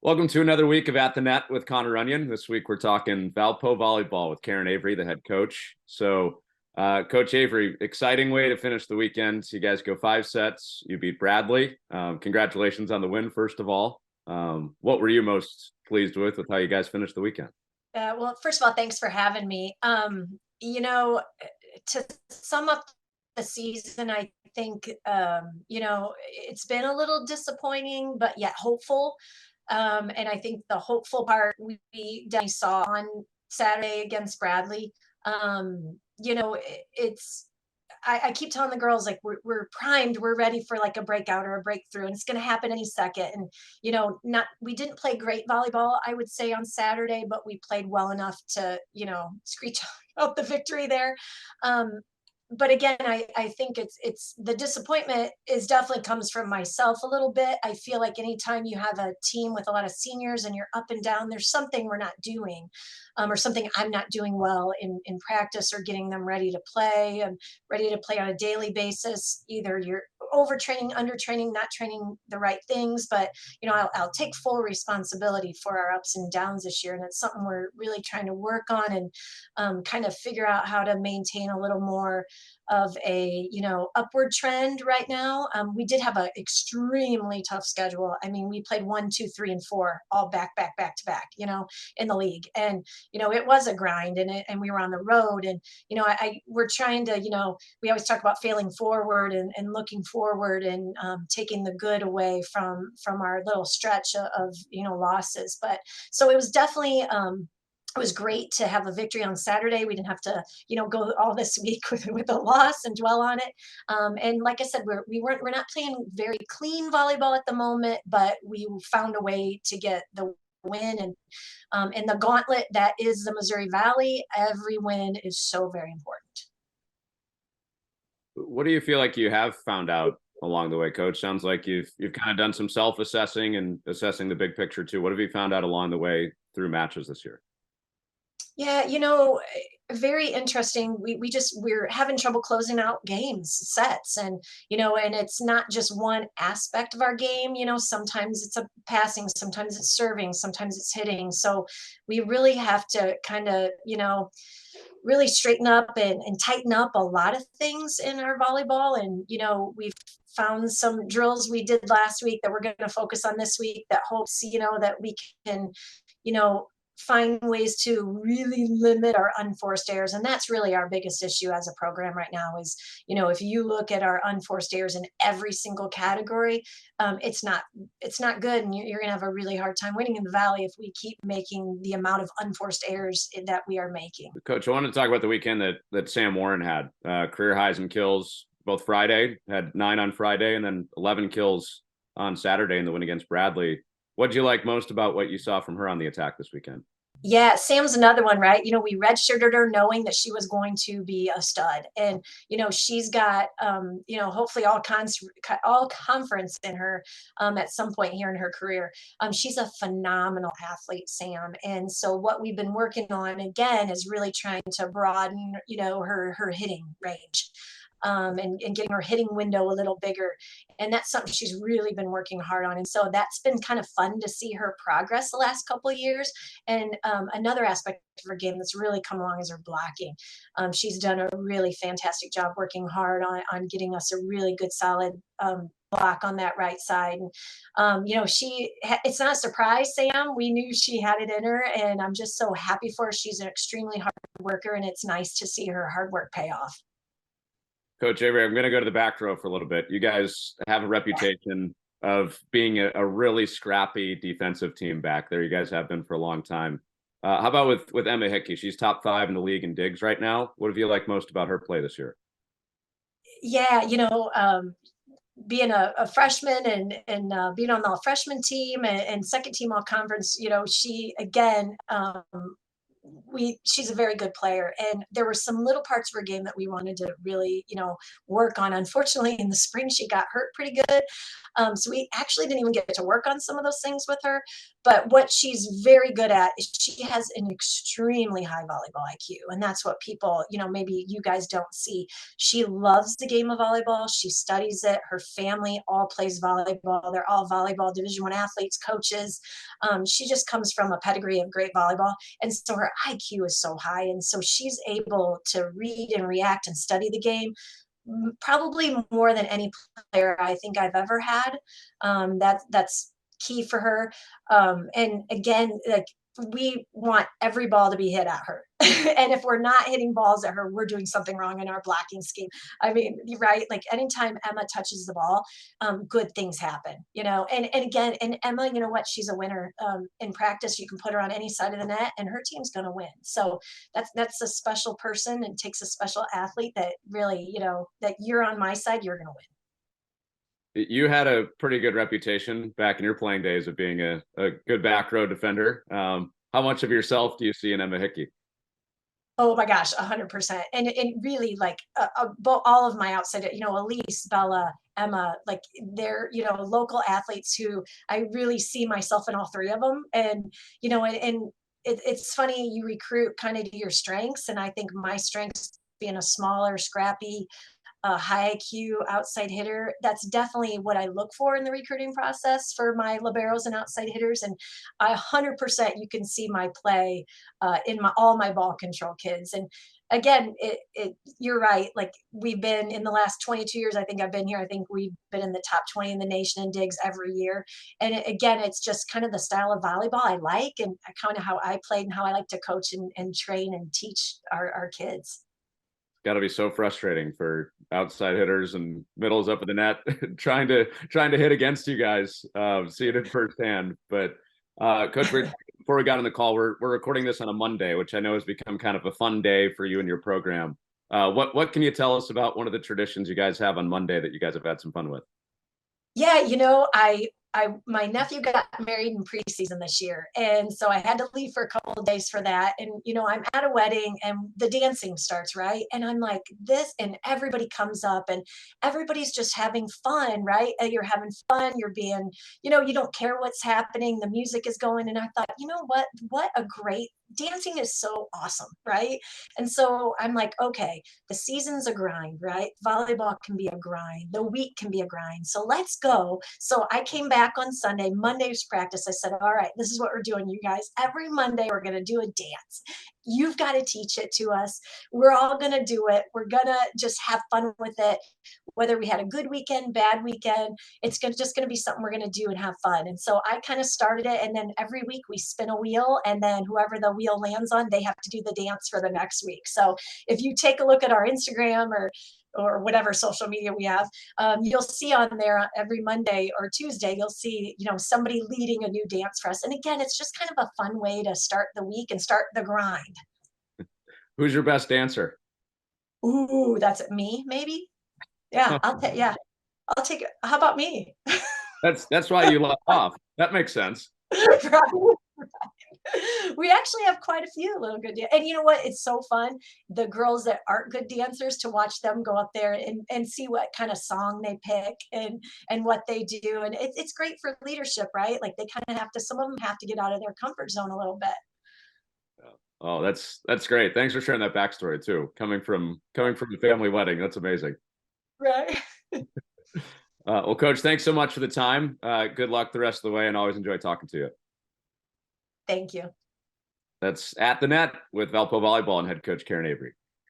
Welcome to another week of At the Net with Connor Runyon. This week we're talking Valpo volleyball with Carin Avery, the head coach. Coach Avery, exciting way to finish the weekend. You guys go 5 sets. You beat Bradley. Congratulations on the win, first of all. What were you most pleased with how you guys finished the weekend? Well, first of all, thanks for having me. To sum up the season, I think, it's been a little disappointing, but yet hopeful. And I think the hopeful part we definitely saw on Saturday against Bradley. It's I keep telling the girls like we're primed, we're ready for like a breakout or a breakthrough, and it's going to happen any second. And not we didn't play great volleyball, I would say, on Saturday, but we played well enough to screech out the victory there. Um, but again, I think it's the disappointment is definitely comes from myself a little bit. I feel like anytime you have a team with a lot of seniors and you're up and down, there's something we're not doing, or something I'm not doing well in practice or getting them ready to play and ready to play on a daily basis. Either you're overtraining, undertraining, not training the right things. But I'll take full responsibility for our ups and downs this year, and it's something we're really trying to work on and kind of figure out how to maintain a little more of a upward trend right now. We did have an extremely tough schedule. I mean, we played 1, 2, 3, and 4 all back to back, in the league. And it was a grind, and we were on the road. And we're trying to, we always talk about failing forward and looking forward, and taking the good away from our little stretch of losses. But so it was definitely it was great to have a victory on Saturday. We didn't have to, go all this week with a loss and dwell on it. And like I said, we're not playing very clean volleyball at the moment, but we found a way to get the win. And in the gauntlet that is the Missouri Valley, every win is so very important. What do you feel like you have found out along the way, Coach? Sounds like you've kind of done some self-assessing and assessing the big picture too. What have you found out along the way through matches this year? Yeah, very interesting. We're having trouble closing out games, sets, and it's not just one aspect of our game. Sometimes it's a passing, sometimes it's serving, sometimes it's hitting. So we really have to kind of, really straighten up and tighten up a lot of things in our volleyball. And we've found some drills we did last week that we're going to focus on this week, that hopes that we can you know find ways to really limit our unforced errors. And that's really our biggest issue as a program right now is, if you look at our unforced errors in every single category, it's not good. And you're going to have a really hard time winning in the Valley if we keep making the amount of unforced errors that we are making. Coach, I wanted to talk about the weekend that Sam Warren had. Career highs in kills both Friday, had 9 on Friday, and then 11 kills on Saturday in the win against Bradley. What'd you like most about what you saw from her on the attack this weekend? Yeah, Sam's another one, right? We redshirted her knowing that she was going to be a stud. And, she's got, hopefully all conference in her at some point here in her career. She's a phenomenal athlete, Sam. And so what we've been working on again is really trying to broaden, her hitting range. And getting her hitting window a little bigger. And that's something she's really been working hard on. And so that's been kind of fun to see her progress the last couple of years. And another aspect of her game that's really come along is her blocking. She's done a really fantastic job working hard on getting us a really good, solid block on that right side. And, it's not a surprise, Sam. We knew she had it in her, and I'm just so happy for her. She's an extremely hard worker, and it's nice to see her hard work pay off. Coach Avery, I'm going to go to the back row for a little bit. You guys have a reputation of being a really scrappy defensive team back there. You guys have been for a long time. How about with Emma Hickey? She's top 5 in the league in digs right now. What have you liked most about her play this year? Yeah, being a freshman and being on the freshman team and second team all conference, she again, she's a very good player, and there were some little parts of her game that we wanted to really work on. Unfortunately, in the spring she got hurt pretty good, So we actually didn't even get to work on some of those things with her. But what she's very good at is she has an extremely high volleyball IQ. And that's what people, maybe you guys don't see. She loves the game of volleyball. She studies it. Her family all plays volleyball. They're all volleyball Division I athletes, coaches. She just comes from a pedigree of great volleyball. And so her IQ is so high. And so she's able to read and react and study the game probably more than any player I think I've ever had. That's key for her. And again, like we want every ball to be hit at her. And if we're not hitting balls at her, we're doing something wrong in our blocking scheme. I mean, right? Like anytime Emma touches the ball, good things happen, and again, and Emma, you know what? She's a winner. In practice, you can put her on any side of the net and her team's going to win. So that's a special person and takes a special athlete that really, that you're on my side, you're going to win. You had a pretty good reputation back in your playing days of being a good back row defender. How much of yourself do you see in Emma Hickey? Oh my gosh, 100%. And really like all of my outside, Elise, Bella, Emma, like they're, local athletes who I really see myself in all three of them. And, it's funny, you recruit kind of to your strengths. And I think my strengths being a smaller, scrappy, a high IQ outside hitter. That's definitely what I look for in the recruiting process for my liberos and outside hitters. And 100% you can see my play in all my ball control kids. And again, you're right. Like we've been in the last 22 years, I think I've been here. I think we've been in the top 20 in the nation in digs every year. And again, it's just kind of the style of volleyball I like and kind of how I played and how I like to coach and train and teach our kids. Got to be so frustrating for outside hitters and middles up at the net trying to hit against you guys. Seeing it firsthand. But Coach, before we got on the call, we're recording this on a Monday, which I know has become kind of a fun day for you and your program. What can you tell us about one of the traditions you guys have on Monday that you guys have had some fun with? Yeah, my nephew got married in preseason this year, and so I had to leave for a couple of days for that. And I'm at a wedding, and the dancing starts, right, and I'm like this, and everybody comes up, and everybody's just having fun, right? And you're having fun, you're being, you don't care what's happening, the music is going, and I thought, what a great dancing is so awesome, right? And so I'm like, okay, the season's a grind, right? Volleyball can be a grind. The week can be a grind. So let's go. So I came back on Sunday, Monday's practice. I said, all right, this is what we're doing, you guys. Every Monday, we're going to do a dance. You've got to teach it to us. We're all going to do it. We're going to just have fun with it. Whether we had a good weekend, bad weekend, it's just going to be something we're going to do and have fun. And so I kind of started it. And then every week we spin a wheel. And then whoever the wheel lands on, they have to do the dance for the next week. So if you take a look at our Instagram or whatever social media we have, you'll see on there every Monday or Tuesday, you'll see, somebody leading a new dance for us. And again, it's just kind of a fun way to start the week and start the grind. Who's your best dancer? Ooh, that's me, maybe. Yeah, I'll take it. How about me? That's why you left off. That makes sense. Right. We actually have quite a few little good and you know what, it's so fun, the girls that aren't good dancers, to watch them go up there and see what kind of song they pick and what they do. And it's great for leadership, right? Like they kind of have to, some of them have to get out of their comfort zone a little bit. Oh, that's great. Thanks for sharing that backstory too. Coming from a family wedding, that's amazing. Right. Well, Coach, thanks so much for the time. Good luck the rest of the way, and always enjoy talking to you. Thank you. That's At the Net with Valpo Volleyball and head coach Carin Avery.